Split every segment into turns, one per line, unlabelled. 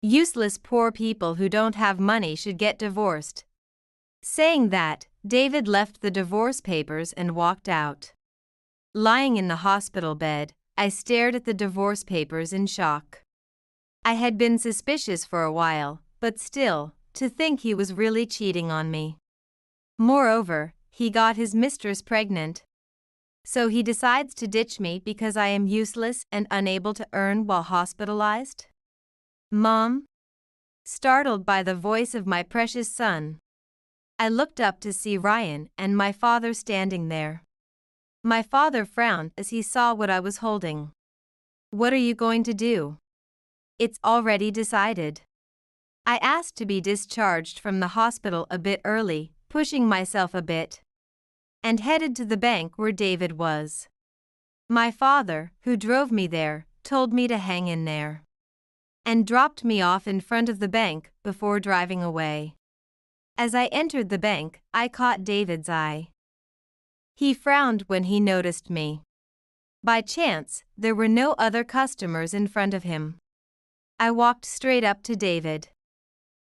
Useless poor people who don't have money should get divorced. Saying that, David left the divorce papers and walked out. Lying in the hospital bed, I stared at the divorce papers in shock. I had been suspicious for a while, but still, to think he was really cheating on me. Moreover, he got his mistress pregnant. So he decides to ditch me because I am useless and unable to earn while hospitalized? Mom? Startled by the voice of my precious son, I looked up to see Ryan and my father standing there. My father frowned as he saw what I was holding. What are you going to do? It's already decided. I asked to be discharged from the hospital a bit early, pushing myself a bit, and headed to the bank where David was. My father, who drove me there, told me to hang in there, and dropped me off in front of the bank before driving away. As I entered the bank, I caught David's eye. He frowned when he noticed me. By chance, there were no other customers in front of him. I walked straight up to David.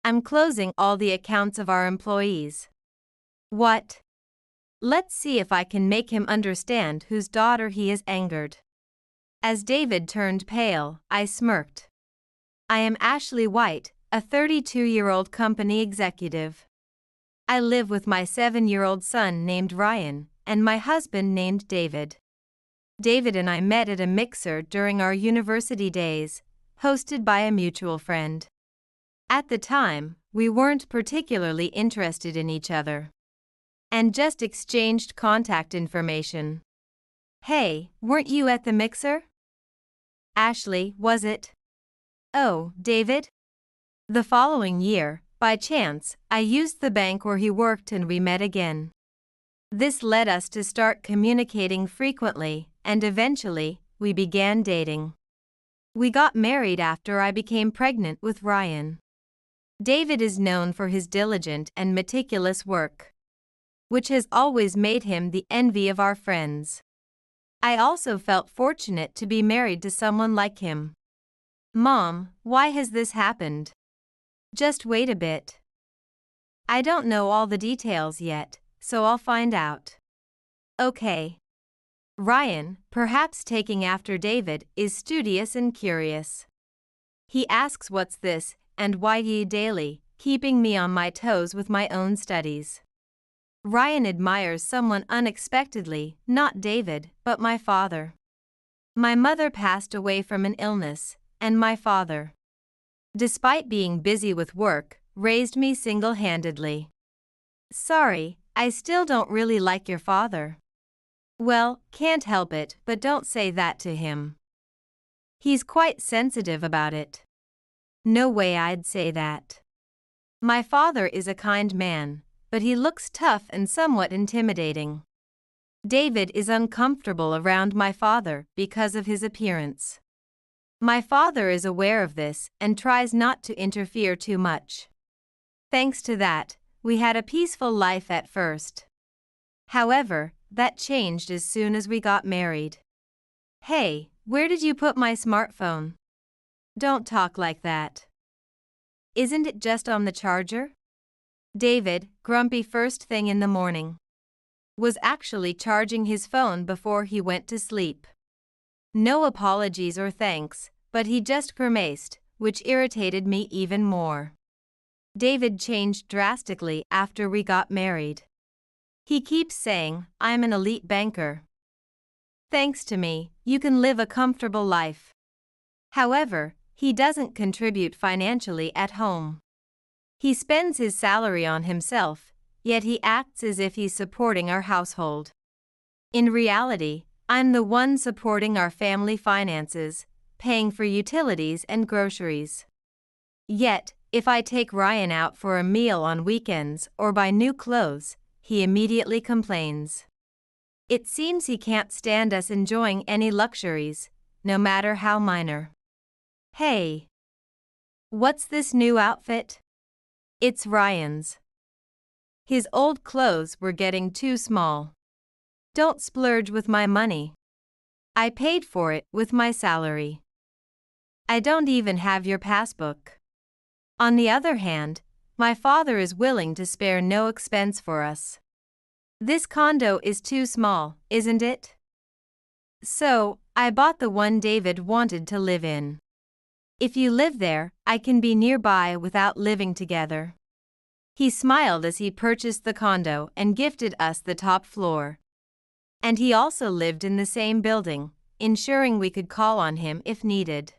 I'm closing all the accounts of our employees. What? Let's see if I can make him understand whose daughter he has angered. As David turned pale, I smirked. I am Ashley White, a 32-year-old company executive. I live with my 7-year-old son named Ryan, and my husband named David. David and I met at a mixer during our university days, hosted by a mutual friend. At the time, we weren't particularly interested in each other, and just exchanged contact information. Hey, weren't you at the mixer? Ashley, was it? Oh, David? The following year, by chance, I used the bank where he worked and we met again. This led us to start communicating frequently, and eventually, we began dating. We got married after I became pregnant with Ryan. David is known for his diligent and meticulous work, which has always made him the envy of our friends. I also felt fortunate to be married to someone like him. Mom, why has this happened? Just wait a bit. I don't know all the details yet, so I'll find out. Okay. Ryan, perhaps taking after David, is studious and curious. He asks what's this and why ye daily, keeping me on my toes with my own studies. Ryan admires someone unexpectedly, not David, but my father. My mother passed away from an illness, and my father, despite being busy with work, raised me single-handedly. Sorry, I still don't really like your father. Well, can't help it, but don't say that to him. He's quite sensitive about it. No way I'd say that. My father is a kind man, but he looks tough and somewhat intimidating. David is uncomfortable around my father because of his appearance. My father is aware of this and tries not to interfere too much. Thanks to that, we had a peaceful life at first. However, that changed as soon as we got married. Hey, where did you put my smartphone? Don't talk like that. Isn't it just on the charger? David, grumpy first thing in the morning, was actually charging his phone before he went to sleep. No apologies or thanks, but he just grimaced, which irritated me even more. David changed drastically after we got married. He keeps saying, I'm an elite banker. Thanks to me, you can live a comfortable life. However, he doesn't contribute financially at home. He spends his salary on himself, yet he acts as if he's supporting our household. In reality, I'm the one supporting our family finances, paying for utilities and groceries. Yet, if I take Ryan out for a meal on weekends or buy new clothes, he immediately complains. It seems he can't stand us enjoying any luxuries, no matter how minor. Hey! What's this new outfit? It's Ryan's. His old clothes were getting too small. Don't splurge with my money. I paid for it with my salary. I don't even have your passbook. On the other hand, my father is willing to spare no expense for us. This condo is too small, isn't it? So, I bought the one David wanted to live in. If you live there, I can be nearby without living together. He smiled as he purchased the condo and gifted us the top floor. And he also lived in the same building, ensuring we could call on him if needed.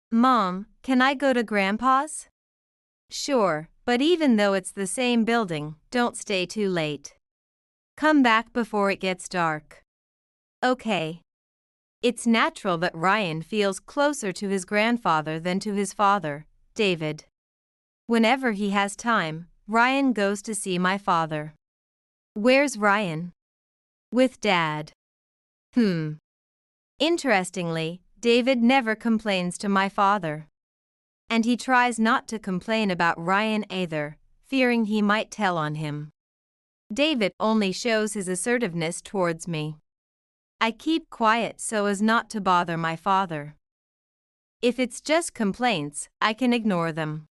Mom, can I go to Grandpa's? Sure, but even though it's the same building, don't stay too late. Come back before it gets dark. Okay. It's natural that Ryan feels closer to his grandfather than to his father, David. Whenever he has time, Ryan goes to see my father. Where's Ryan? With Dad. Interestingly, David never complains to my father. And he tries not to complain about Ryan either, fearing he might tell on him. David only shows his assertiveness towards me. I keep quiet so as not to bother my father. If it's just complaints, I can ignore them.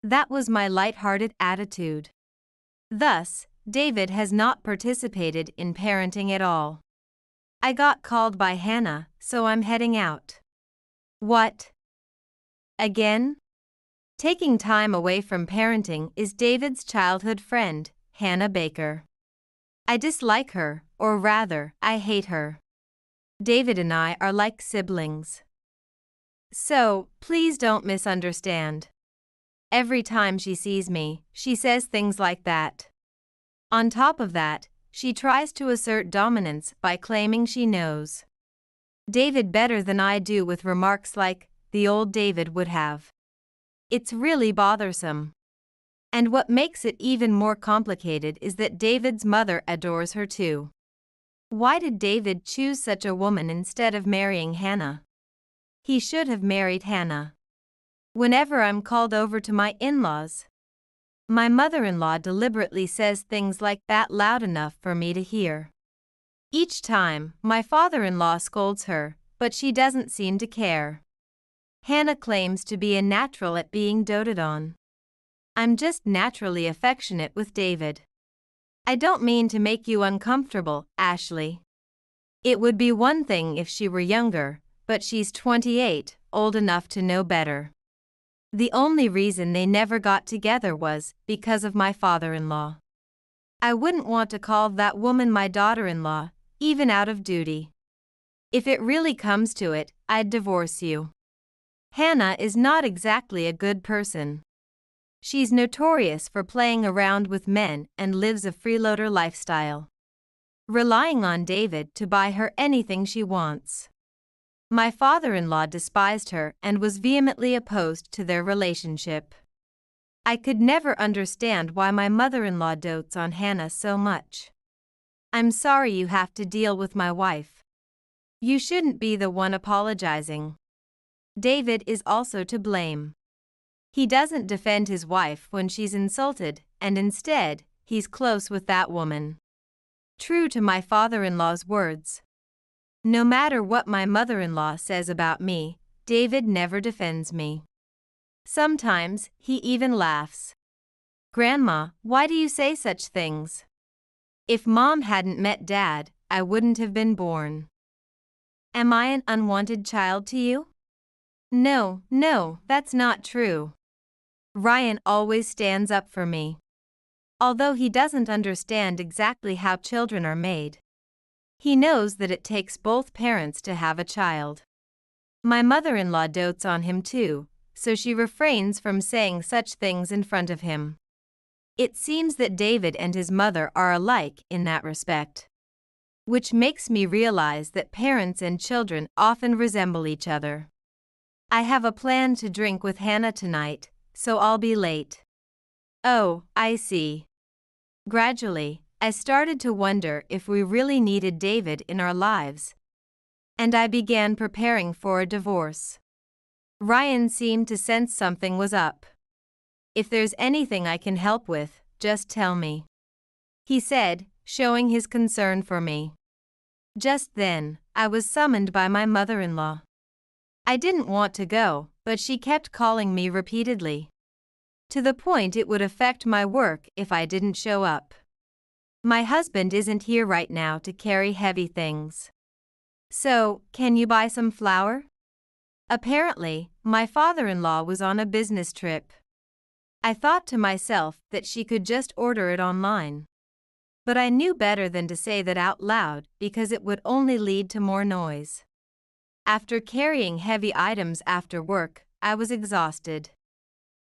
That was my light-hearted attitude. Thus, David has not participated in parenting at all. I got called by Hannah, so I'm heading out. What? Again? Taking time away from parenting is David's childhood friend, Hannah Baker. I dislike her, or rather, I hate her. David and I are like siblings. So, please don't misunderstand. Every time she sees me, she says things like that. On top of that, she tries to assert dominance by claiming she knows David better than I do with remarks like, the old David would have. It's really bothersome. And what makes it even more complicated is that David's mother adores her too. Why did David choose such a woman instead of marrying Hannah? He should have married Hannah. Whenever I'm called over to my in-laws, my mother-in-law deliberately says things like that loud enough for me to hear. Each time, my father-in-law scolds her, but she doesn't seem to care. Hannah claims to be a natural at being doted on. I'm just naturally affectionate with David. I don't mean to make you uncomfortable, Ashley. It would be one thing if she were younger, but she's 28, old enough to know better. The only reason they never got together was because of my father-in-law. I wouldn't want to call that woman my daughter-in-law, even out of duty. If it really comes to it, I'd divorce you. Hannah is not exactly a good person. She's notorious for playing around with men and lives a freeloader lifestyle, relying on David to buy her anything she wants. My father-in-law despised her and was vehemently opposed to their relationship. I could never understand why my mother-in-law dotes on Hannah so much. I'm sorry you have to deal with my wife. You shouldn't be the one apologizing. David is also to blame. He doesn't defend his wife when she's insulted, and instead, he's close with that woman. True to my father-in-law's words. No matter what my mother-in-law says about me, David never defends me. Sometimes, he even laughs. Grandma, why do you say such things? If Mom hadn't met Dad, I wouldn't have been born. Am I an unwanted child to you? No, that's not true. Ryan always stands up for me. Although he doesn't understand exactly how children are made. He knows that it takes both parents to have a child. My mother-in-law dotes on him too, so she refrains from saying such things in front of him. It seems that David and his mother are alike in that respect. Which makes me realize that parents and children often resemble each other. I have a plan to drink with Hannah tonight, so I'll be late. Oh, I see. Gradually, I started to wonder if we really needed David in our lives. And I began preparing for a divorce. Ryan seemed to sense something was up. If there's anything I can help with, just tell me, he said, showing his concern for me. Just then, I was summoned by my mother-in-law. I didn't want to go, but she kept calling me repeatedly. to the point it would affect my work if I didn't show up. My husband isn't here right now to carry heavy things. So, can you buy some flour? Apparently, my father-in-law was on a business trip. I thought to myself that she could just order it online. But I knew better than to say that out loud because it would only lead to more noise. After carrying heavy items after work, I was exhausted.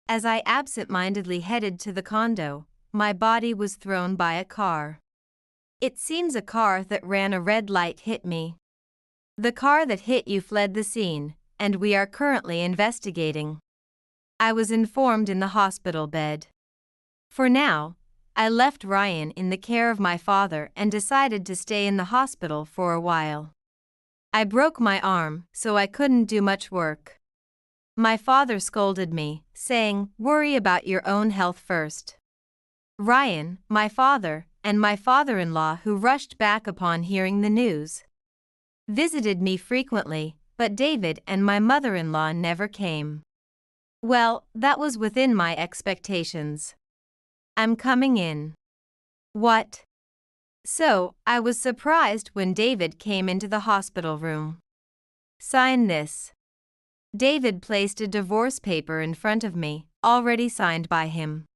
As I absent-mindedly headed to the condo, my body was thrown by a car. It seems a car that ran a red light hit me. The car that hit you fled the scene, and we are currently investigating. I was informed in the hospital bed. For now, I left Ryan in the care of my father and decided to stay in the hospital for a while. I broke my arm, so I couldn't do much work. My father scolded me, saying, "Worry about your own health first." Ryan, my father, and my father-in-law, who rushed back upon hearing the news, visited me frequently, but David and my mother-in-law never came. Well, that was within my expectations. "I'm coming in." What? So, I was surprised when David came into the hospital room. "Sign this." David placed a divorce paper in front of me, already signed by him.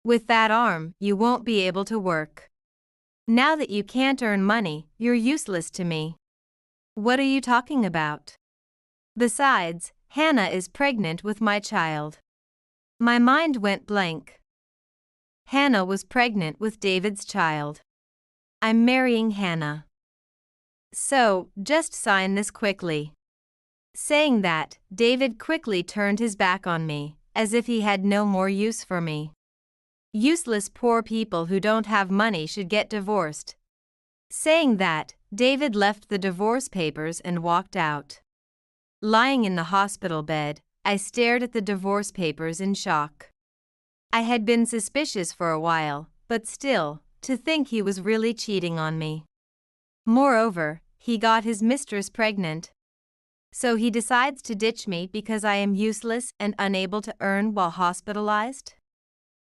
"With that arm, you won't be able to work. Now that you can't earn money, you're useless to me." "What are you talking about? Besides, Hannah is pregnant with my child." My mind went blank. Hannah was pregnant with David's child. I'm marrying Hannah. So, just sign this quickly. Saying that, David quickly turned his back on me, as if he had no more use for me. Useless poor people who don't have money should get divorced. Saying that, David left the divorce papers and walked out. Lying in the hospital bed, I stared at the divorce papers in shock. I had been suspicious for a while, but still, to think he was really cheating on me. Moreover, he got his mistress pregnant. So he decides to ditch me because I am useless and unable to earn while hospitalized?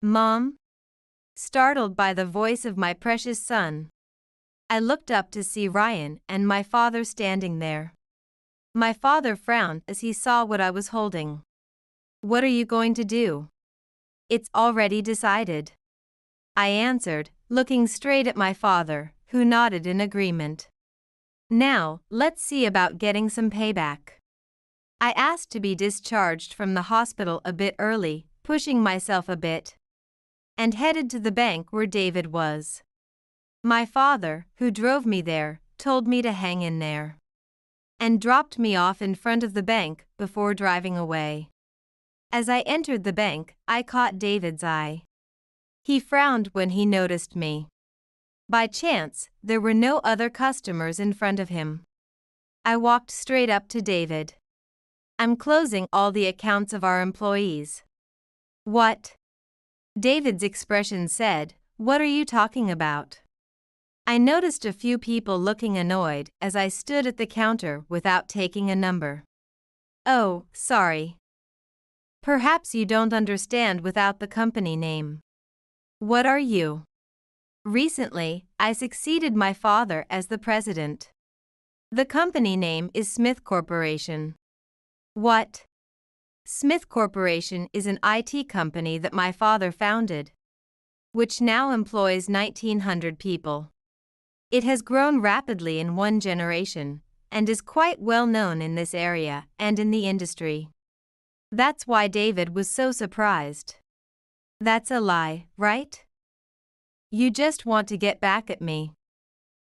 Mom? Startled by the voice of my precious son, I looked up to see Ryan and my father standing there. My father frowned as he saw what I was holding. "What are you going to do?" "It's already decided," I answered, looking straight at my father, who nodded in agreement. "Now, let's see about getting some payback." I asked to be discharged from the hospital a bit early, pushing myself a bit, and headed to the bank where David was. My father, who drove me there, told me to hang in there, and dropped me off in front of the bank before driving away. As I entered the bank, I caught David's eye. He frowned when he noticed me. By chance, there were no other customers in front of him. I walked straight up to David. "I'm closing all the accounts of our employees." "What?" David's expression said, "What are you talking about?" I noticed a few people looking annoyed as I stood at the counter without taking a number. "Oh, sorry. Perhaps you don't understand without the company name." "What are you?" "Recently, I succeeded my father as the president. The company name is Smith Corporation." "What?" Smith Corporation is an IT company that my father founded, which now employs 1,900 people. It has grown rapidly in one generation, and is quite well known in this area and in the industry. That's why David was so surprised. "That's a lie, right? You just want to get back at me.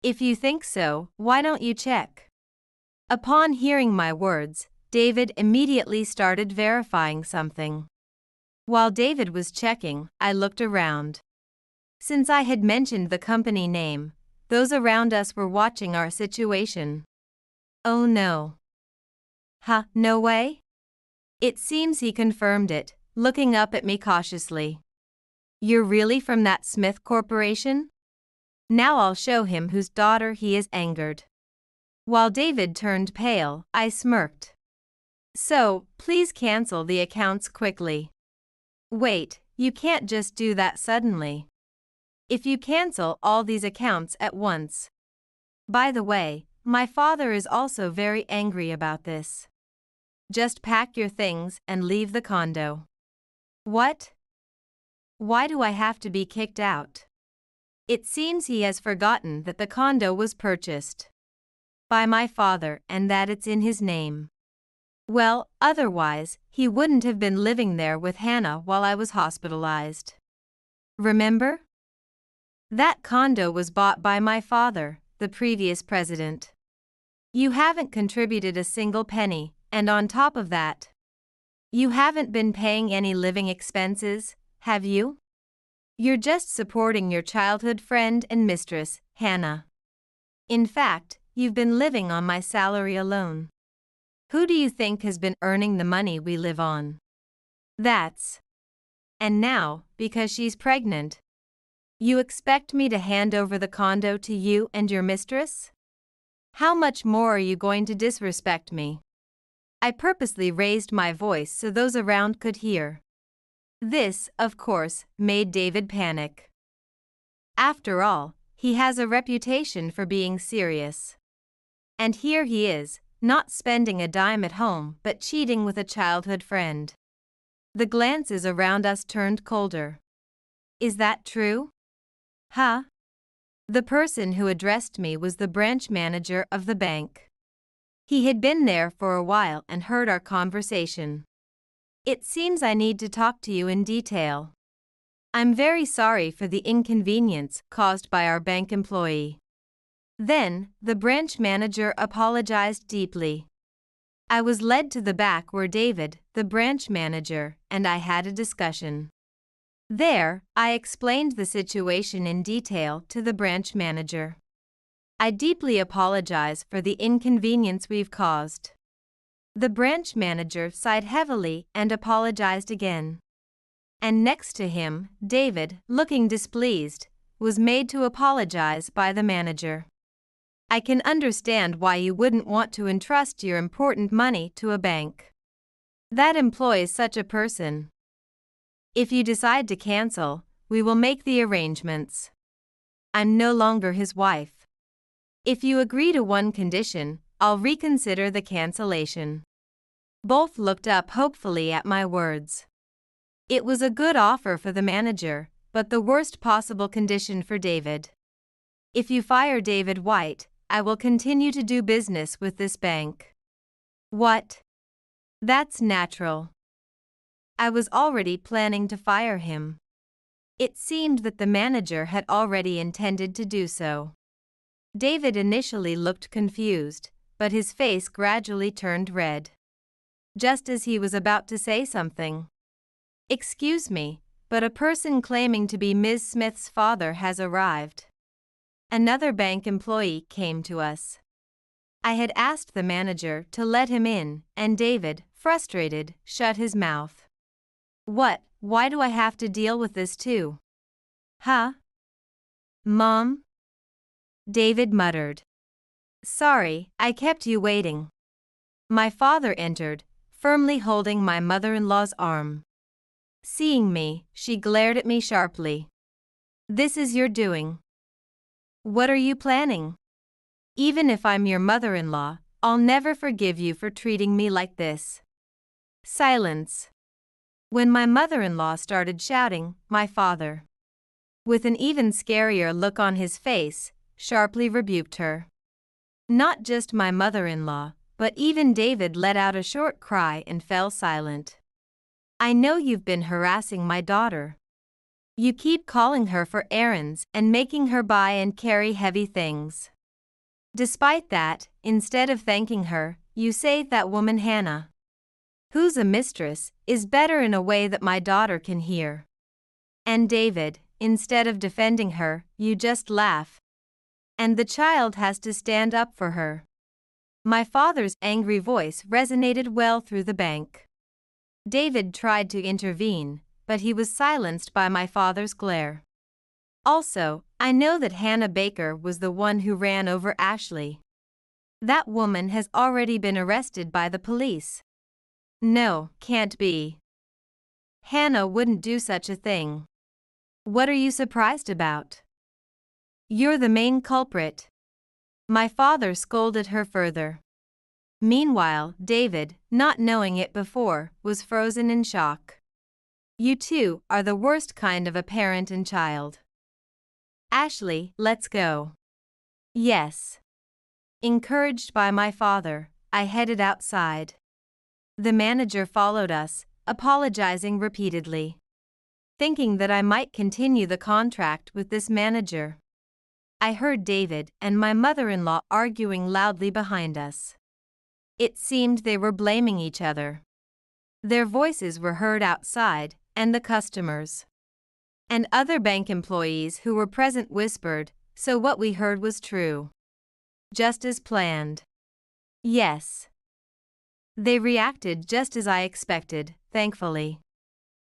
If you think so, why don't you check?" Upon hearing my words, David immediately started verifying something. While David was checking, I looked around. Since I had mentioned the company name, those around us were watching our situation. "Oh no." "Huh, no way?" It seems he confirmed it, looking up at me cautiously. "You're really from that Smith Corporation? Now I'll show him whose daughter he is." Angered. While David turned pale, I smirked. "So, please cancel the accounts quickly." Wait, you can't just do that suddenly. If you cancel all these accounts at once. By the way, my father is also very angry about this. Just pack your things and leave the condo. What? Why do I have to be kicked out? It seems he has forgotten that the condo was purchased by my father and that it's in his name. Well, otherwise, he wouldn't have been living there with Hannah while I was hospitalized. Remember? That condo was bought by my father, the previous president. You haven't contributed a single penny, and on top of that, you haven't been paying any living expenses, have you? You're just supporting your childhood friend and mistress, Hannah. In fact, you've been living on my salary alone. Who do you think has been earning the money we live on? That's. And now, because she's pregnant, you expect me to hand over the condo to you and your mistress? How much more are you going to disrespect me? I purposely raised my voice so those around could hear. This, of course, made David panic. After all, he has a reputation for being serious. And here he is, not spending a dime at home but cheating with a childhood friend. The glances around us turned colder. Is that true? Huh? The person who addressed me was the branch manager of the bank. He had been there for a while and heard our conversation. It seems I need to talk to you in detail. I'm very sorry for the inconvenience caused by our bank employee. Then, the branch manager apologized deeply. I was led to the back where David, the branch manager, and I had a discussion. There, I explained the situation in detail to the branch manager. I deeply apologize for the inconvenience we've caused. The branch manager sighed heavily and apologized again. And next to him, David, looking displeased, was made to apologize by the manager. I can understand why you wouldn't want to entrust your important money to a bank that employs such a person. If you decide to cancel, we will make the arrangements. I'm no longer his wife. If you agree to one condition, I'll reconsider the cancellation. Both looked up hopefully at my words. It was a good offer for the manager, but the worst possible condition for David. If you fire David White, I will continue to do business with this bank. What? That's natural. I was already planning to fire him. It seemed that the manager had already intended to do so. David initially looked confused, but his face gradually turned red. Just as he was about to say something. Excuse me, but a person claiming to be Ms. Smith's father has arrived. Another bank employee came to us. I had asked the manager to let him in, and David, frustrated, shut his mouth. What? Why do I have to deal with this too? Huh? Mom? David muttered. Sorry, I kept you waiting. My father entered, firmly holding my mother-in-law's arm. Seeing me, she glared at me sharply. This is your doing. What are you planning? Even if I'm your mother-in-law, I'll never forgive you for treating me like this. Silence. When my mother-in-law started shouting, my father, with an even scarier look on his face, sharply rebuked her. Not just my mother-in-law, but even David let out a short cry and fell silent. I know you've been harassing my daughter. You keep calling her for errands and making her buy and carry heavy things. Despite that, instead of thanking her, you say that woman Hannah, who's a mistress, is better in a way that my daughter can hear. And David, instead of defending her, you just laugh. And the child has to stand up for her. My father's angry voice resonated well through the bank. David tried to intervene, but he was silenced by my father's glare. Also, I know that Hannah Baker was the one who ran over Ashley. That woman has already been arrested by the police. No, can't be. Hannah wouldn't do such a thing. What are you surprised about? You're the main culprit. My father scolded her further. Meanwhile, David, not knowing it before, was frozen in shock. You two are the worst kind of a parent and child. Ashley, let's go. Yes. Encouraged by my father, I headed outside. The manager followed us, apologizing repeatedly, thinking that I might continue the contract with this manager. I heard David and my mother-in-law arguing loudly behind us. It seemed they were blaming each other. Their voices were heard outside, and the customers and other bank employees who were present whispered, so what we heard was true. Just as planned. Yes. They reacted just as I expected, thankfully.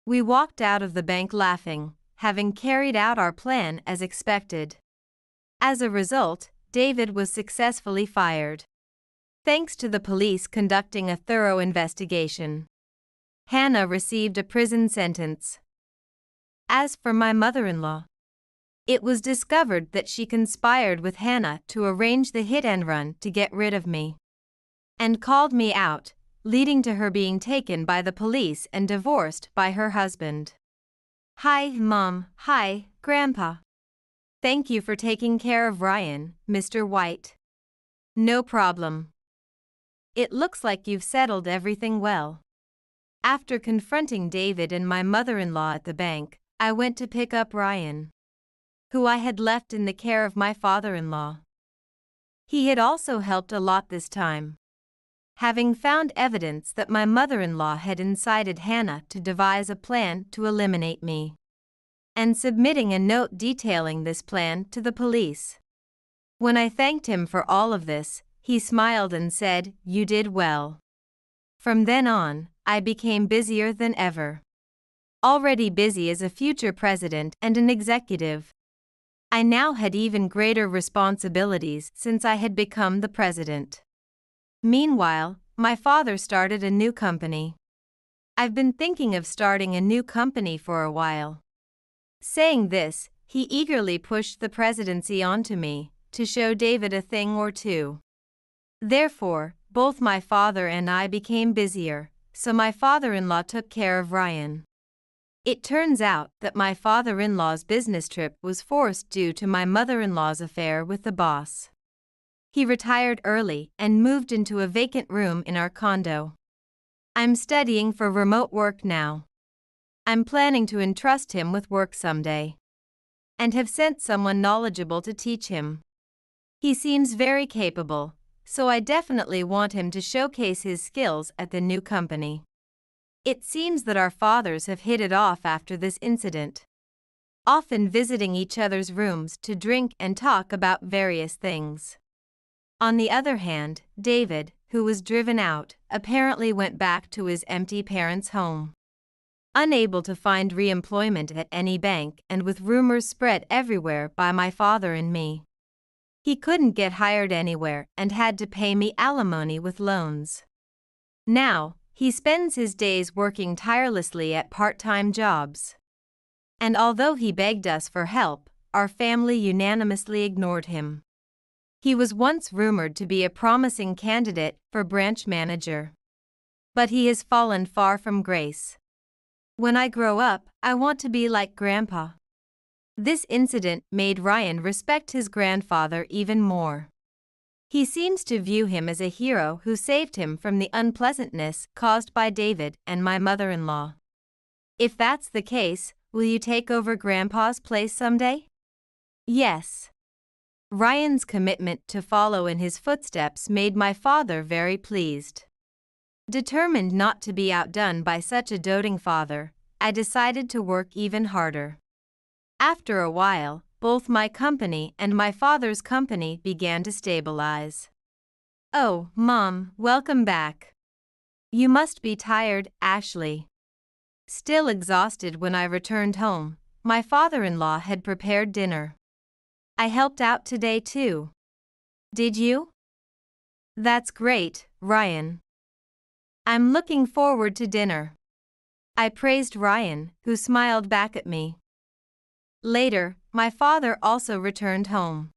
We walked out of the bank laughing, having carried out our plan as expected. As a result, David was successfully fired, thanks to the police conducting a thorough investigation. Hannah received a prison sentence. As for my mother-in-law, it was discovered that she conspired with Hannah to arrange the hit and run to get rid of me, and called me out, leading to her being taken by the police and divorced by her husband. Hi, Mom. Hi, Grandpa. Thank you for taking care of Ryan, Mr. White. No problem. It looks like you've settled everything well. After confronting David and my mother-in-law at the bank, I went to pick up Ryan, who I had left in the care of my father-in-law. He had also helped a lot this time, having found evidence that my mother-in-law had incited Hannah to devise a plan to eliminate me, and submitting a note detailing this plan to the police. When I thanked him for all of this, he smiled and said, "You did well." From then on, I became busier than ever. Already busy as a future president and an executive, I now had even greater responsibilities since I had become the president. Meanwhile, my father started a new company. I've been thinking of starting a new company for a while. Saying this, he eagerly pushed the presidency onto me, to show David a thing or two. Therefore, both my father and I became busier, so my father-in-law took care of Ryan. It turns out that my father-in-law's business trip was forced due to my mother-in-law's affair with the boss. He retired early and moved into a vacant room in our condo. I'm studying for remote work now. I'm planning to entrust him with work someday, and have sent someone knowledgeable to teach him. He seems very capable, so I definitely want him to showcase his skills at the new company. It seems that our fathers have hit it off after this incident, often visiting each other's rooms to drink and talk about various things. On the other hand, David, who was driven out, apparently went back to his empty parents' home. Unable to find re-employment at any bank and with rumors spread everywhere by my father and me, he couldn't get hired anywhere and had to pay me alimony with loans. Now, he spends his days working tirelessly at part-time jobs. And although he begged us for help, our family unanimously ignored him. He was once rumored to be a promising candidate for branch manager, but he has fallen far from grace. When I grow up, I want to be like Grandpa. This incident made Ryan respect his grandfather even more. He seems to view him as a hero who saved him from the unpleasantness caused by David and my mother-in-law. If that's the case, will you take over Grandpa's place someday? Yes. Ryan's commitment to follow in his footsteps made my father very pleased. Determined not to be outdone by such a doting father, I decided to work even harder. After a while, both my company and my father's company began to stabilize. Oh, Mom, welcome back. You must be tired, Ashley. Still exhausted when I returned home, my father-in-law had prepared dinner. I helped out today too. Did you? That's great, Ryan. I'm looking forward to dinner. I praised Ryan, who smiled back at me. Later, my father also returned home,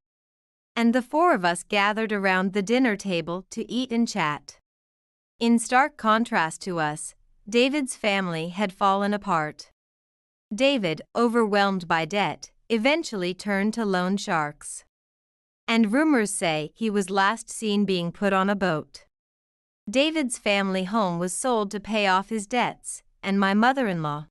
and the four of us gathered around the dinner table to eat and chat. In stark contrast to us, David's family had fallen apart. David, overwhelmed by debt, eventually turned to loan sharks. And rumors say he was last seen being put on a boat. David's family home was sold to pay off his debts, and my mother-in-law,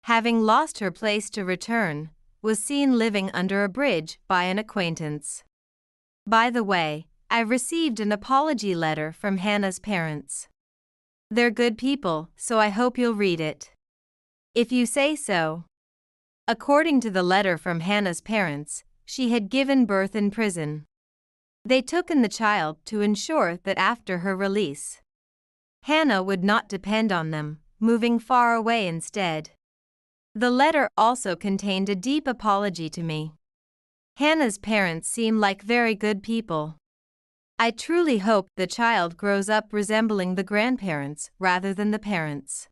having lost her place to return, was seen living under a bridge by an acquaintance. By the way, I received an apology letter from Hannah's parents. They're good people, so I hope you'll read it. If you say so. According to the letter from Hannah's parents, she had given birth in prison. They took in the child to ensure that after her release, Hannah would not depend on them, moving far away instead. The letter also contained a deep apology to me. Hannah's parents seem like very good people. I truly hope the child grows up resembling the grandparents rather than the parents.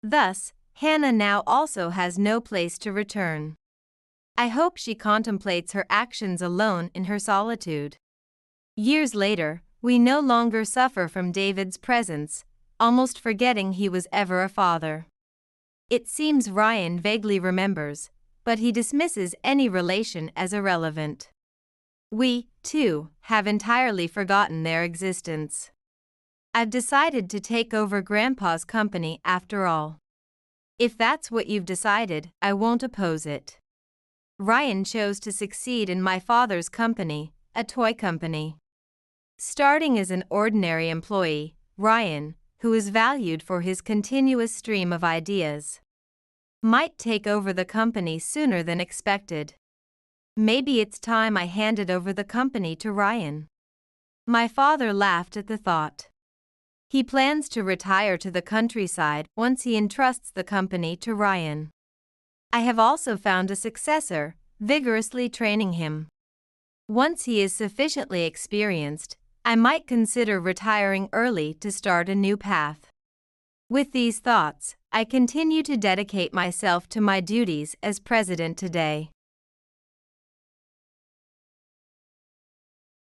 Thus, Hannah now also has no place to return. I hope she contemplates her actions alone in her solitude. Years later, we no longer suffer from David's presence, almost forgetting he was ever a father. It seems Ryan vaguely remembers, but he dismisses any relation as irrelevant. We, too, have entirely forgotten their existence. I've decided to take over Grandpa's company after all. If that's what you've decided, I won't oppose it. Ryan chose to succeed in my father's company, a toy company. Starting as an ordinary employee, Ryan, who is valued for his continuous stream of ideas, might take over the company sooner than expected. Maybe it's time I handed over the company to Ryan. My father laughed at the thought. He plans to retire to the countryside once he entrusts the company to Ryan. I have also found a successor, vigorously training him. Once he is sufficiently experienced, I might consider retiring early to start a new path. With these thoughts, I continue to dedicate myself to my duties as president today.